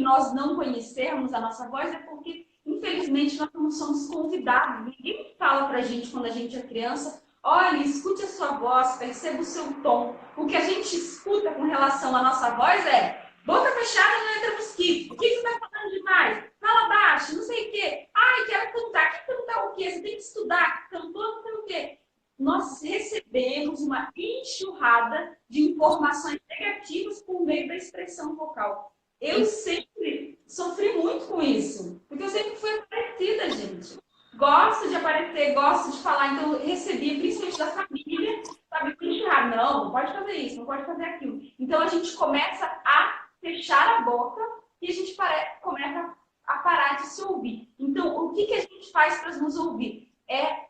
nós não conhecermos a nossa voz é porque, infelizmente, nós não somos convidados. Ninguém fala pra gente quando a gente é criança, olha, escute a sua voz, perceba o seu tom. O que a gente escuta com relação à nossa voz é boca fechada não entra mosquito. O que você está falando demais? Fala baixo, não sei o quê. Ai, quero cantar. Quer cantar o quê? Você tem que estudar. Cantor não sei o quê. Nós recebemos uma enxurrada de informações negativas por meio da expressão vocal. Eu sempre sofri muito com isso, porque eu sempre fui aparecida, gente. Gosto de aparecer, gosto de falar, então eu recebia, principalmente da família, sabe, enxurrada. Não pode fazer isso, não pode fazer aquilo. Então a gente começa a fechar a boca e a gente começa a parar de se ouvir. Então, o que a gente faz para nos ouvir? É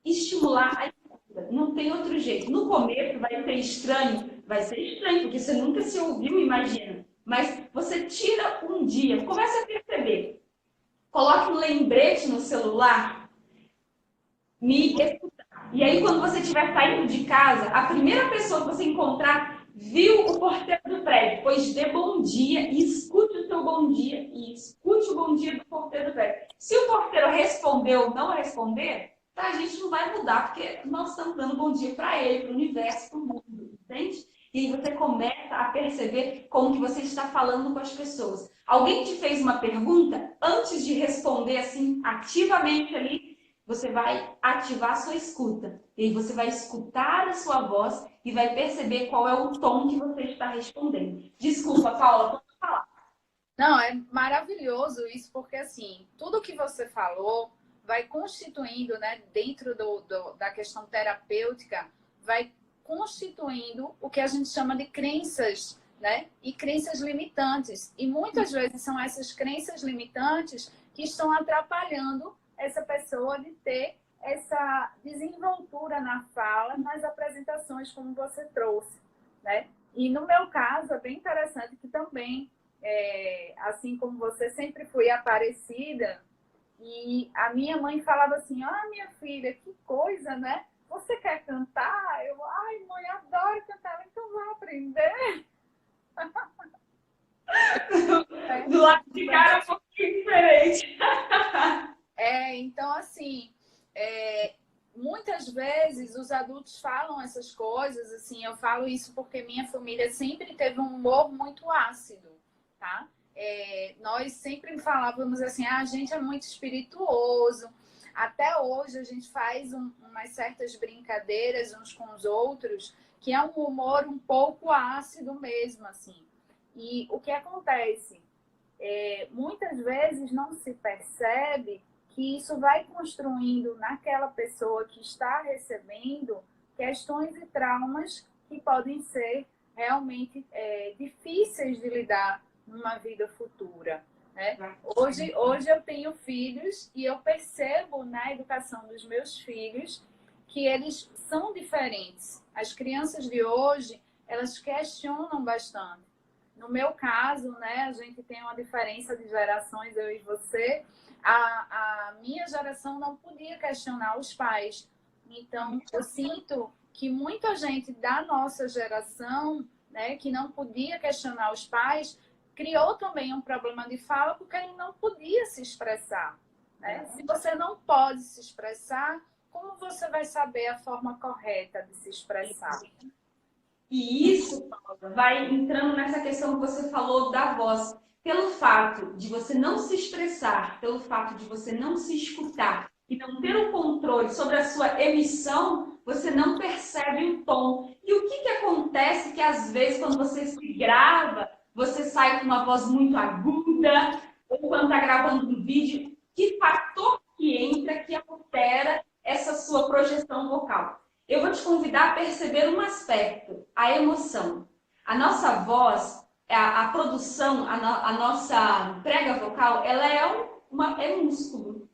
estimular a escuta. Não tem outro jeito. No começo vai ser estranho, porque você nunca se ouviu, imagina. Mas você tira um dia, começa a perceber. Coloque um lembrete no celular, me escutar. E aí, quando você estiver saindo de casa, a primeira pessoa que você encontrar viu o porteiro do prédio, pois dê bom dia e escute o seu bom dia e escute o bom dia do porteiro do prédio. Se o porteiro responder ou não responder, a gente não vai mudar, porque nós estamos dando bom dia para ele, para o universo, para o mundo, entende? E aí você começa a perceber como que você está falando com as pessoas. Alguém te fez uma pergunta, antes de responder assim, ativamente ali, você vai ativar a sua escuta. E aí você vai escutar a sua voz e vai perceber qual é o tom que você está respondendo. Desculpa, Paula, pode falar. Não, é maravilhoso isso, porque assim, tudo que você falou vai constituindo, né, dentro da questão terapêutica, vai constituindo o que a gente chama de crenças, né? E crenças limitantes. E muitas vezes são essas crenças limitantes que estão atrapalhando essa pessoa de ter essa desenvoltura na fala, nas apresentações, como você trouxe, né? E no meu caso, é bem interessante que também, assim como você, sempre fui aparecida, e a minha mãe falava assim, minha filha, que coisa, né? Você quer cantar? Eu, ai, mãe, adoro cantar, então vou aprender. Do lado de cá é um pouquinho diferente. Então, assim, muitas vezes os adultos falam essas coisas, assim, eu falo isso porque minha família sempre teve um humor muito ácido, tá? Nós sempre falávamos assim, a gente é muito espirituoso. Até hoje a gente faz umas certas brincadeiras uns com os outros, que é um humor um pouco ácido mesmo, assim. E o que acontece? Muitas vezes não se percebe que isso vai construindo naquela pessoa que está recebendo questões e traumas que podem ser realmente difíceis de lidar numa vida futura, né? Hoje eu tenho filhos e eu percebo na educação dos meus filhos que eles são diferentes. As crianças de hoje, elas questionam bastante. No meu caso, né, a gente tem uma diferença de gerações, eu e você. A minha geração não podia questionar os pais. Então, eu sinto que muita gente da nossa geração, né, que não podia questionar os pais, criou também um problema de fala porque ele não podia se expressar, né? Se você não pode se expressar, como você vai saber a forma correta de se expressar? E isso, Paula, vai entrando nessa questão que você falou da voz. Pelo fato de você não se expressar, pelo fato de você não se escutar e não ter o controle sobre a sua emissão, você não percebe o tom. E o que acontece que, às vezes, quando você se grava, você sai com uma voz muito aguda, ou quando está gravando um vídeo, que fator que entra, que altera essa sua projeção vocal? Eu vou te convidar a perceber um aspecto, a emoção. A nossa voz, a produção, a nossa prega vocal, ela é músculo.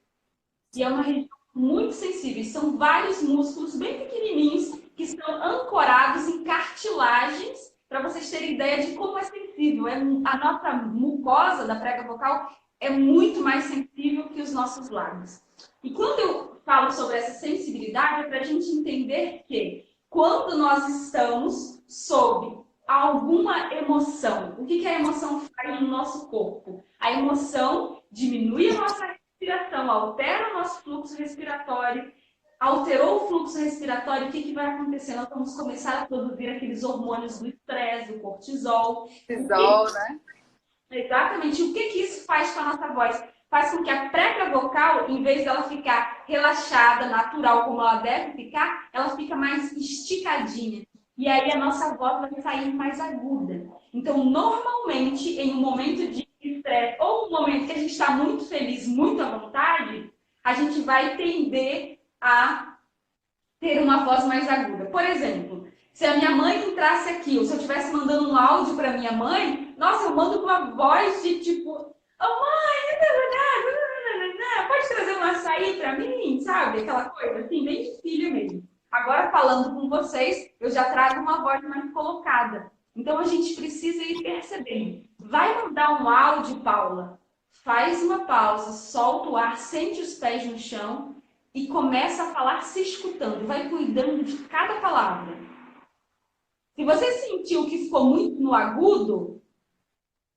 E é uma região muito sensível. São vários músculos bem pequenininhos que estão ancorados em cartilagens, para vocês terem ideia de como é sensível. A nossa mucosa da prega vocal é muito mais sensível que os nossos lábios. E quando eu falo sobre essa sensibilidade, é para a gente entender que quando nós estamos sob alguma emoção. O que que a emoção faz no nosso corpo? A emoção diminui a nossa respiração, altera o nosso fluxo respiratório. Alterou o fluxo respiratório, o que que vai acontecer? Nós vamos começar a produzir aqueles hormônios do estresse, do cortisol. Cortisol, né? Exatamente. O que que isso faz com a nossa voz? Faz com que a prega vocal, em vez dela ficar relaxada, natural, como ela deve ficar, ela fica mais esticadinha. E aí a nossa voz vai sair mais aguda. Então, normalmente, em um momento de estresse ou um momento que a gente está muito feliz, muito à vontade, a gente vai tender a ter uma voz mais aguda. Por exemplo, se a minha mãe entrasse aqui, ou se eu estivesse mandando um áudio para minha mãe, nossa, eu mando com uma voz de tipo, oh, mãe, pode trazer um açaí para mim, sabe? Aquela coisa assim, bem de filha mesmo. Agora, falando com vocês, eu já trago uma voz mais colocada. Então, a gente precisa ir percebendo. Vai mandar um áudio, Paula? Faz uma pausa, solta o ar, sente os pés no chão e começa a falar se escutando. Vai cuidando de cada palavra. Se você sentiu que ficou muito no agudo,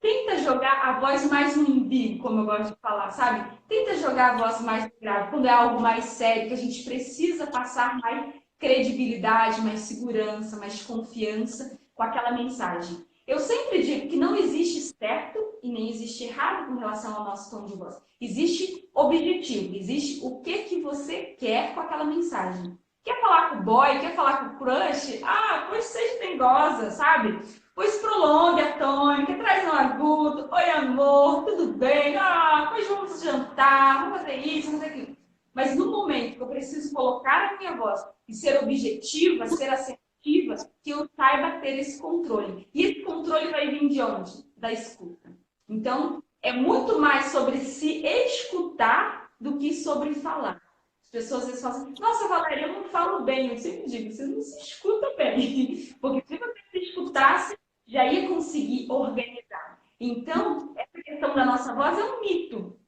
tenta jogar a voz mais no umbigo, como eu gosto de falar, sabe? Tenta jogar a voz mais grave, quando é algo mais sério, que a gente precisa passar mais credibilidade, mais segurança, mais confiança com aquela mensagem. Eu sempre digo que não existe certo e nem existe errado com relação ao nosso tom de voz. Existe objetivo, existe o que que você quer com aquela mensagem. Quer falar com o boy, quer falar com o crush? Ah, pois seja dengosa, sabe? Pois prolongue a tônica, traz um agudo. Oi, amor, tudo bem? Ah, pois vamos jantar, vamos fazer isso, vamos fazer aquilo. Mas no momento que eu preciso colocar a minha voz e ser objetiva, ser assertiva, que eu saiba ter esse controle. E esse controle vai vir de onde? Da escuta. Então, é muito mais sobre se escutar do que sobre falar. As pessoas às vezes falam assim, nossa, Valéria, eu não falo bem. Eu sempre digo, você não se escuta bem. Porque se você se escutasse, já ia conseguir organizar. Então, essa questão da nossa voz é um mito,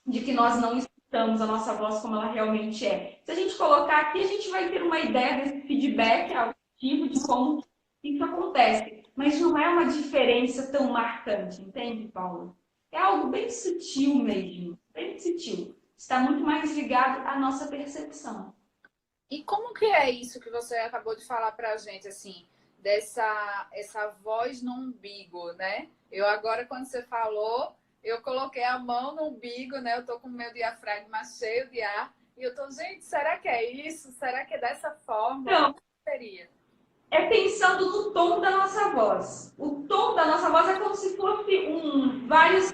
de que nós não escutamos a nossa voz como ela realmente é. Se a gente colocar aqui, a gente vai ter uma ideia desse feedback auditivo de como isso acontece. Mas não é uma diferença tão marcante, entende, Paula? É algo bem sutil mesmo, bem sutil. Está muito mais ligado à nossa percepção. E como que é isso que você acabou de falar pra gente, assim, essa voz no umbigo, né? Eu agora, quando você falou, eu coloquei a mão no umbigo, né? Eu tô com o meu diafragma cheio de ar. E eu tô, gente, será que é isso? Será que é dessa forma? Então, Como seria? é pensando no tom da nossa voz. O tom da nossa voz é como se fosse vários.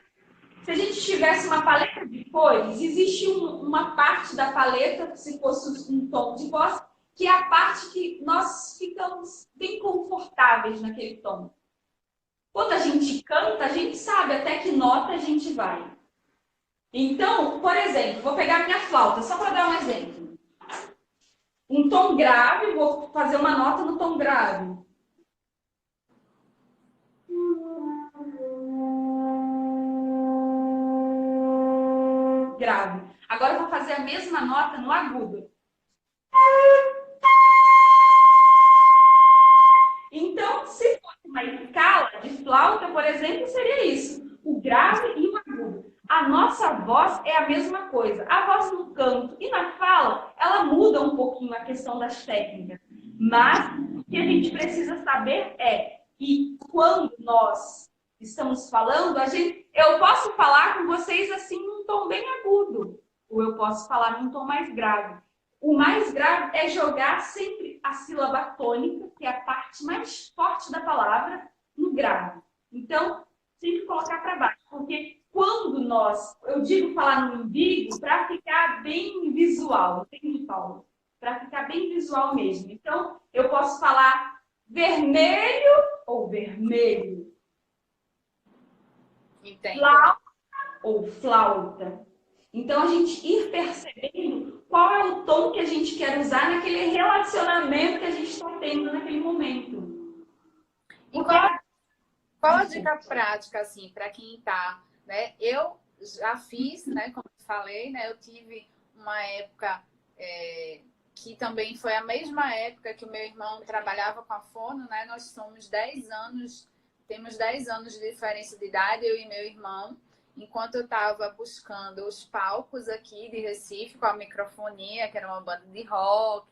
Se a gente tivesse uma paleta de cores, existe uma parte da paleta, se fosse um tom de voz, que é a parte que nós ficamos bem confortáveis naquele tom. Quando a gente canta, a gente sabe até que nota a gente vai. Então, por exemplo, vou pegar minha flauta, só para dar um exemplo. Um tom grave, vou fazer uma nota no tom grave. Grave. Agora eu vou fazer a mesma nota no agudo. Então, se fosse uma escala de flauta, por exemplo, seria isso: o grave e o agudo. A nossa voz é a mesma coisa. A voz no canto e na fala, ela muda um pouquinho a questão das técnicas. Mas o que a gente precisa saber é que quando nós estamos falando, eu posso falar com vocês assim num tom bem agudo, ou eu posso falar num tom mais grave. O mais grave é jogar sempre a sílaba tônica, que é a parte mais forte da palavra, no grave. Então, sempre colocar para baixo, porque quando eu digo falar no umbigo para ficar bem visual, entende, Paulo? Para ficar bem visual mesmo. Então, eu posso falar vermelho ou vermelho. Entendo. Flauta ou flauta. Então, a gente ir percebendo qual é o tom que a gente quer usar naquele relacionamento que a gente está tendo naquele momento. E qual a dica prática, assim, para quem está, né? Eu já fiz, né? Como eu falei, né? Eu tive uma época que também foi a mesma época que o meu irmão trabalhava com a Fono, né? Nós somos 10 anos, temos 10 anos de diferença de idade, eu e meu irmão. Enquanto eu estava buscando os palcos aqui de Recife com a Microfonia, que era uma banda de rock,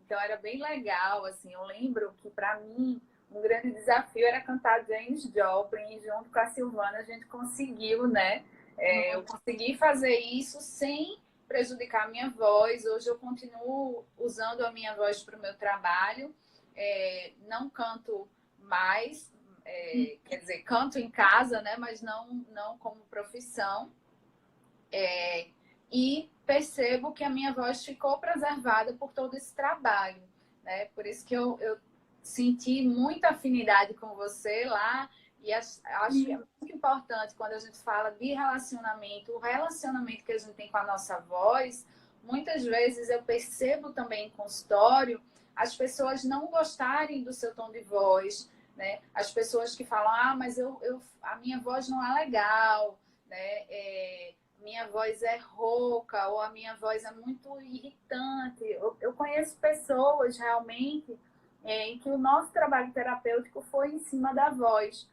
então era bem legal, assim. Eu lembro que para mim um grande desafio era cantar Janis Joplin, e junto com a Silvana a gente conseguiu, né? Eu consegui fazer isso sem prejudicar a minha voz. Hoje eu continuo usando a minha voz para o meu trabalho. Não canto mais, quer dizer, canto em casa, né? Mas não como profissão. E percebo que a minha voz ficou preservada por todo esse trabalho, né? Por isso que eu senti muita afinidade com você lá. E acho que é muito importante quando a gente fala de relacionamento, o relacionamento que a gente tem com a nossa voz. Muitas vezes eu percebo também em consultório as pessoas não gostarem do seu tom de voz, né? As pessoas que falam, mas a minha voz não é legal, né? Minha voz é rouca, ou a minha voz é muito irritante. Eu conheço pessoas realmente em que o nosso trabalho terapêutico foi em cima da voz.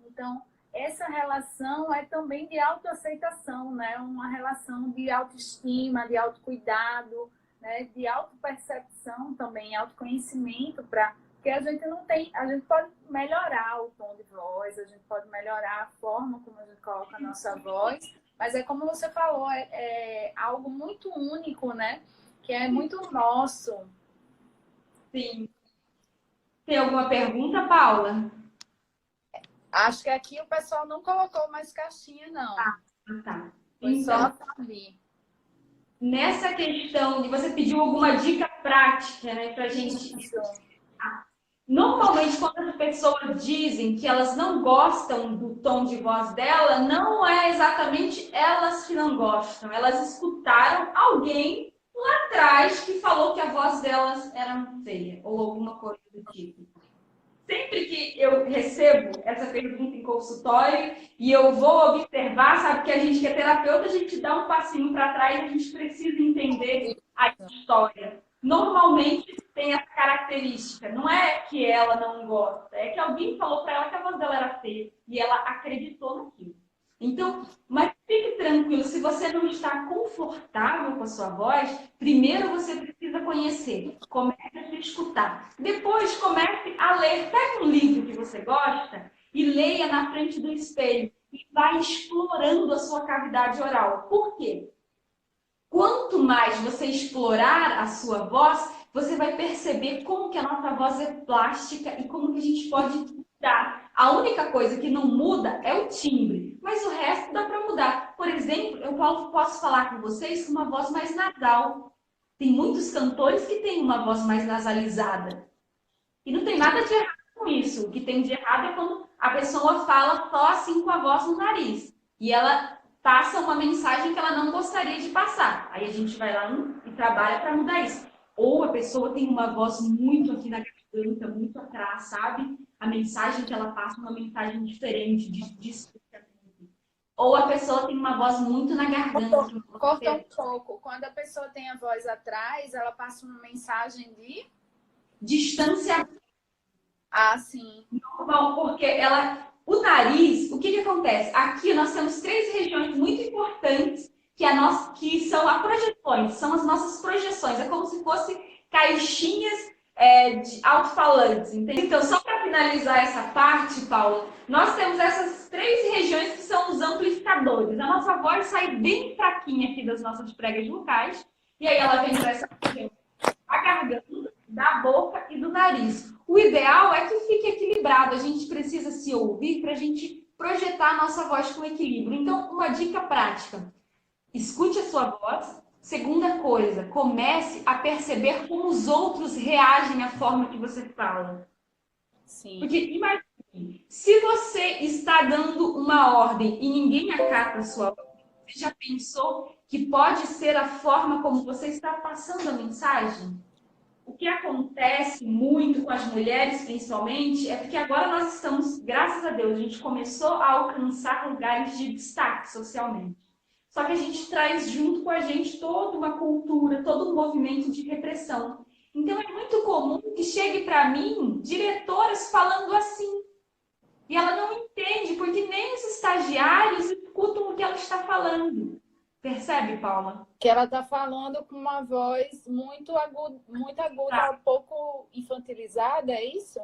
Então, essa relação é também de autoaceitação, né? Uma relação de autoestima, de autocuidado, né? De autopercepção também, autoconhecimento, porque a gente não tem, a gente pode melhorar o tom de voz, a gente pode melhorar a forma como a gente coloca a nossa voz, mas é como você falou, é algo muito único, né? Que é muito nosso. Sim. Tem alguma pergunta, Paula? Acho que aqui o pessoal não colocou mais caixinha, não. Tá. Foi Então, só ali. nessa questão de você pediu alguma dica prática, né, pra gente. Normalmente, quando as pessoas dizem que elas não gostam do tom de voz dela, não é exatamente elas que não gostam. Elas escutaram alguém lá atrás que falou que a voz delas era feia, ou alguma coisa do tipo. Sempre que eu recebo essa pergunta em consultório e eu vou observar, sabe que a gente que é terapeuta, a gente dá um passinho para trás, a gente precisa entender a história. Normalmente tem essa característica, não é que ela não gosta, é que alguém falou para ela que a voz dela era feia e ela acreditou naquilo. Então, mas fique tranquilo, se você não está confortável com a sua voz, primeiro você precisa conhecer, comece a se escutar. Depois comece a ler. Pega um livro que você gosta e leia na frente do espelho e vai explorando a sua cavidade oral. Por quê? Quanto mais você explorar a sua voz, você vai perceber como que a nossa voz é plástica e como que a gente pode mudar. A única coisa que não muda é o timbre, mas o resto dá para mudar. Por exemplo, eu posso falar com vocês com uma voz mais nasal. Tem muitos cantores que têm uma voz mais nasalizada. E não tem nada de errado com isso. O que tem de errado é quando a pessoa fala só assim com a voz no nariz. E ela passa uma mensagem que ela não gostaria de passar. Aí a gente vai lá e trabalha para mudar isso. Ou a pessoa tem uma voz muito aqui na garganta, muito atrás, sabe? A mensagem que ela passa é uma mensagem diferente de ou a pessoa tem uma voz muito na garganta. Corta um pouco. Quando a pessoa tem a voz atrás, ela passa uma mensagem de distanciamento. Ah, sim. Normal, porque o nariz, o que acontece? Aqui nós temos 3 regiões muito importantes que são as projeções, são as nossas projeções. É como se fossem caixinhas de alto-falantes, entende? Então, só para finalizar essa parte, Paula, nós temos essas 3 regiões que são os amplificadores. A nossa voz sai bem fraquinha aqui das nossas pregas vocais, e aí ela vem para essa região da garganta, da boca e do nariz. O ideal é que fique equilibrado. A gente precisa se ouvir para a gente projetar a nossa voz com equilíbrio. Então, uma dica prática: escute a sua voz. Segunda coisa, comece a perceber como os outros reagem à forma que você fala. Sim. Porque imagine, se você está dando uma ordem e ninguém acata a sua ordem, você já pensou que pode ser a forma como você está passando a mensagem? O que acontece muito com as mulheres, principalmente, é porque agora nós estamos, graças a Deus, a gente começou a alcançar lugares de destaque socialmente. Só que a gente traz junto com a gente toda uma cultura, todo um movimento de repressão. Então é muito comum que chegue para mim diretoras falando assim. E ela não entende, porque nem os estagiários escutam o que ela está falando. Percebe, Paula? Que ela está falando com uma voz muito aguda, um pouco infantilizada, é isso?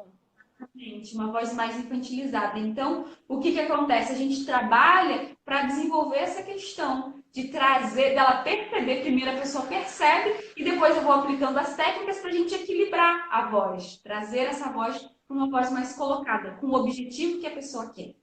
Exatamente, uma voz mais infantilizada. Então, o que que acontece? A gente trabalha para desenvolver essa questão de trazer, dela perceber, primeiro a pessoa percebe e depois eu vou aplicando as técnicas para a gente equilibrar a voz, trazer essa voz para uma voz mais colocada, com o objetivo que a pessoa quer.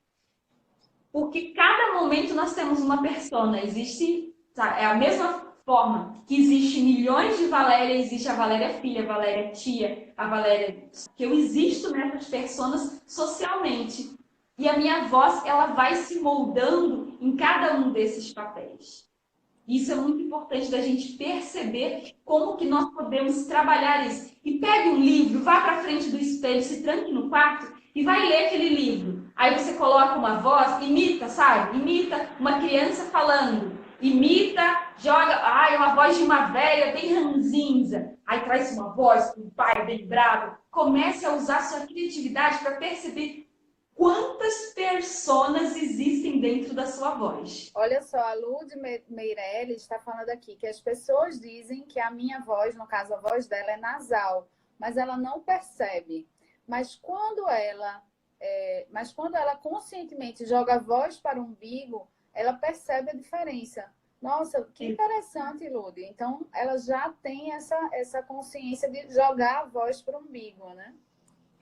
Porque cada momento nós temos uma persona, existe, é a mesma forma que existe milhões de Valéria, existe a Valéria filha, a Valéria tia, a Valéria que eu existo nessas personas socialmente. E a minha voz, ela vai se moldando em cada um desses papéis. Isso é muito importante da gente perceber como que nós podemos trabalhar isso. E pegue um livro, vá para frente do espelho, se tranque no quarto e vai ler aquele livro. Aí você coloca uma voz, imita, sabe? Imita uma criança falando. Imita, joga, uma voz de uma velha bem ranzinza. Aí traz uma voz com um pai bem bravo. Comece a usar sua criatividade para perceber quantas personas existem dentro da sua voz. Olha só, a Lud Meirelles está falando aqui que as pessoas dizem que a minha voz, no caso a voz dela, é nasal, mas ela não percebe. Mas quando ela conscientemente joga a voz para o umbigo, ela percebe a diferença. Nossa, que interessante, Lud. Então, ela já tem essa consciência de jogar a voz para o umbigo, né?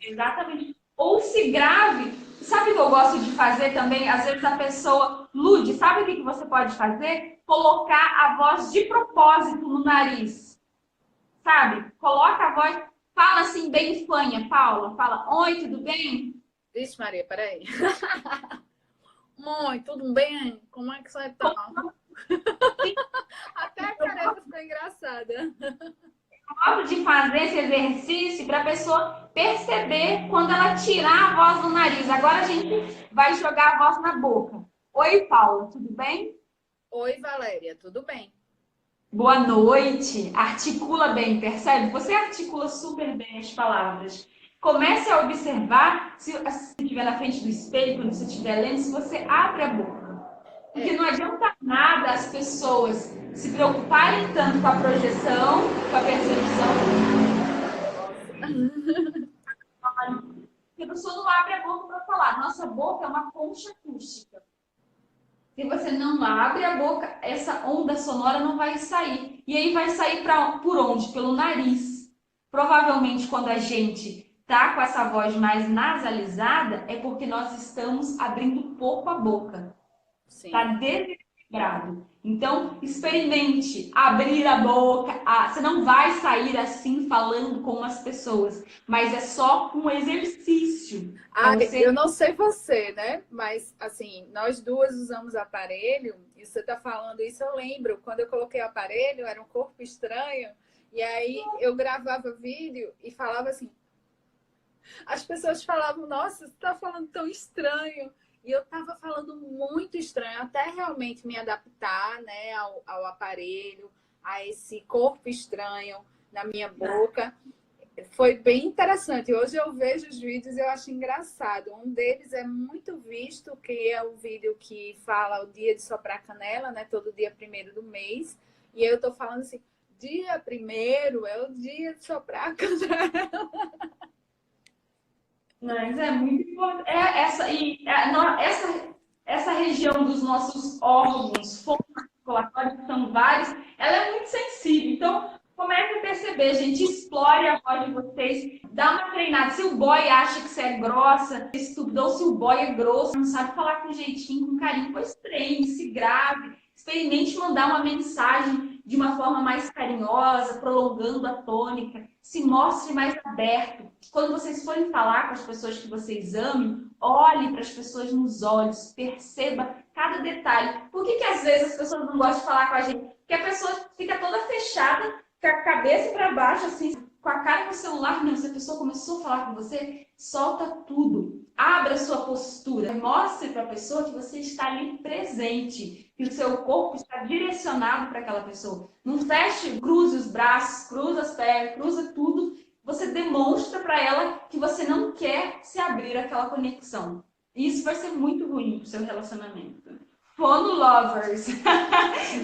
Exatamente. Ou se grave. Sabe o que eu gosto de fazer também? Às vezes a pessoa... Lud, sabe o que você pode fazer? Colocar a voz de propósito no nariz. Sabe? Coloca a voz... Fala assim, bem fanha, Paula. Fala, oi, tudo bem? Vixe, Maria, peraí. Oi, tudo bem? Como é que você tá? Até a careta ficou engraçada. Gosto de fazer esse exercício para a pessoa perceber quando ela tirar a voz do nariz. Agora a gente vai jogar a voz na boca. Oi, Paula, tudo bem? Oi, Valéria, tudo bem? Boa noite. Articula bem, percebe? Você articula super bem as palavras. Comece a observar, se estiver na frente do espelho, quando você estiver lendo, se você abre a boca. Porque não adianta nada as pessoas se preocuparem tanto com a projeção, com a percepção. Porque a pessoa não abre a boca para falar. Nossa boca é uma concha acústica. Se você não abre a boca, essa onda sonora não vai sair. E aí vai sair por onde? Pelo nariz. Provavelmente quando a gente tá com essa voz mais nasalizada, é porque nós estamos abrindo pouco a boca. Está desequilibrado. Então, experimente abrir a boca. Você não vai sair assim falando com as pessoas, mas é só um exercício. Eu não sei você, né? Mas, assim, nós duas usamos aparelho, e você está falando isso, eu lembro. Quando eu coloquei o aparelho, era um corpo estranho, e aí eu gravava vídeo e falava assim. As pessoas falavam, nossa, você está falando tão estranho. E eu estava falando muito estranho, até realmente me adaptar, né, ao aparelho, a esse corpo estranho na minha boca. Foi bem interessante. Hoje eu vejo os vídeos e eu acho engraçado. Um deles é muito visto, que é o vídeo que fala o dia de soprar canela, né, todo dia 1º do mês. E eu estou falando assim, dia 1º é o dia de soprar canela. Mas é muito importante. Essa região dos nossos órgãos articulatórios, que são vários, ela é muito sensível. Então, comece a perceber, gente. Explore a voz de vocês. Dá uma treinada. Se o boy acha que você é grossa, estudou, se o boy é grosso, não sabe falar com jeitinho, com carinho, pois treine, se grave. Experimente mandar uma mensagem de uma forma mais carinhosa, prolongando a tônica. Se mostre mais aberto. Quando vocês forem falar com as pessoas que vocês amem, olhe para as pessoas nos olhos, perceba cada detalhe. Por que às vezes as pessoas não gostam de falar com a gente? Porque a pessoa fica toda fechada, com a cabeça para baixo, assim, com a cara no celular. Não, se a pessoa começou a falar com você, solta tudo. Abra sua postura, mostre para a pessoa que você está ali presente, que o seu corpo está direcionado para aquela pessoa. Não feche, cruze os braços, cruza as pernas, cruza tudo. Você demonstra para ela que você não quer se abrir aquela conexão. E isso vai ser muito ruim para o seu relacionamento. Fono lovers.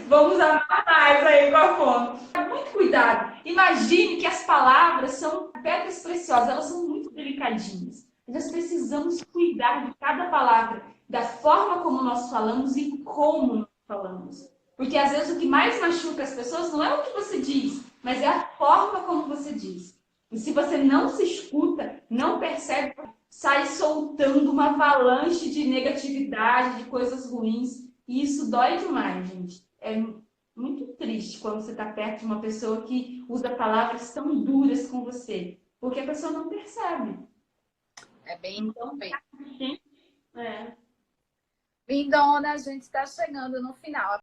Vamos amar mais aí com a fono. Muito cuidado. Imagine que as palavras são pedras preciosas, elas são muito delicadinhas. Nós precisamos cuidar de cada palavra, da forma como nós falamos e como nós falamos. Porque às vezes o que mais machuca as pessoas não é o que você diz, mas é a forma como você diz. E se você não se escuta, não percebe, sai soltando uma avalanche de negatividade, de coisas ruins. E isso dói demais, gente. É muito triste quando você está perto de uma pessoa que usa palavras tão duras com você. Porque a pessoa não percebe. É bem Então, bem. é. Lindona, a gente está chegando no final.